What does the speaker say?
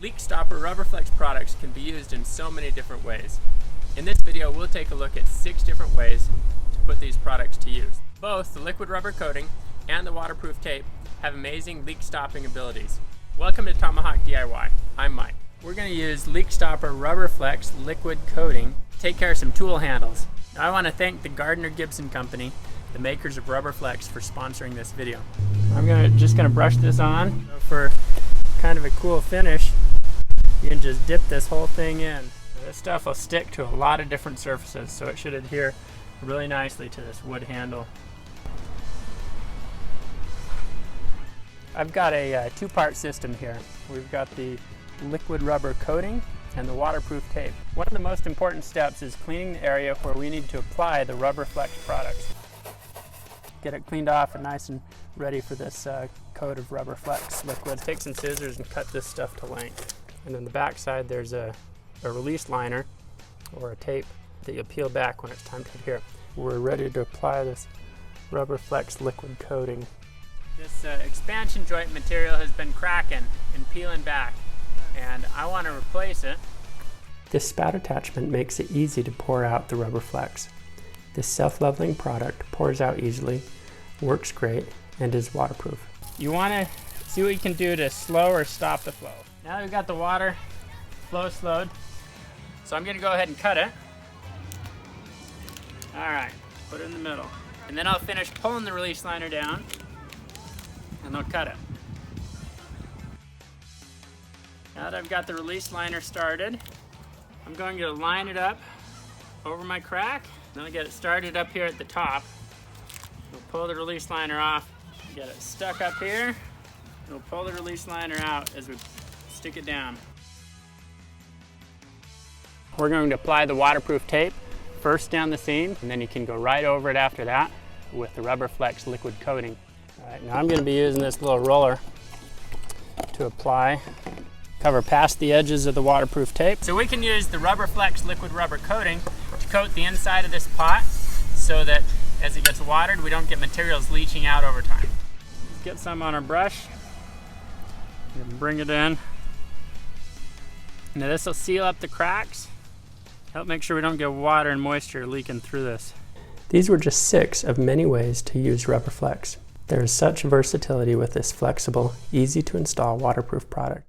Leak stopper Rubberflex products can be used in so many different ways. In this video, we'll take a look at 6 different ways to put these products to use. Both the liquid rubber coating and the waterproof tape have amazing leak stopping abilities. Welcome to Tomahawk DIY. I'm Mike. We're going to use leak stopper Rubberflex liquid coating to take care of some tool handles. Now, I want to thank the Gardner Gibson Company, the makers of Rubberflex, for sponsoring this video. I'm just going to brush this on. So for kind of a cool finish, you can just dip this whole thing in. Now, this stuff will stick to a lot of different surfaces, so it should adhere really nicely to this wood handle. I've got a two-part system here. We've got the liquid rubber coating and the waterproof tape. One of the most important steps is cleaning the area where we need to apply the Rubberflex products. Get it cleaned off and nice and ready for this coat of Rubberflex liquid. Take some scissors and cut this stuff to length. And then the back side there's a release liner or a tape that you peel back when it's time to adhere. We're ready to apply this Rubberflex liquid coating. This expansion joint material has been cracking and peeling back, and I want to replace it. This spout attachment makes it easy to pour out the Rubberflex. This self-leveling product pours out easily, works great, and is waterproof. You want to see what you can do to slow or stop the flow. Now that we've got the water flow slowed, so I'm going to go ahead and cut it. Alright, put it in the middle. And then I'll finish pulling the release liner down, and I'll cut it. Now that I've got the release liner started, I'm going to line it up over my crack. Then I'll get it started up here at the top. We'll pull the release liner off, get it stuck up here, and we'll pull the release liner out as we stick it down. We're going to apply the waterproof tape first down the seam, and then you can go right over it after that with the Rubberflex liquid coating. All right, now I'm going to be using this little roller to apply, cover past the edges of the waterproof tape. So we can use the Rubberflex liquid rubber coating to coat the inside of this pot so that as it gets watered, we don't get materials leaching out over time. Let's get some on our brush and bring it in. Now this will seal up the cracks, help make sure we don't get water and moisture leaking through this. These were just 6 of many ways to use Rubberflex. There is such versatility with this flexible, easy to install waterproof product.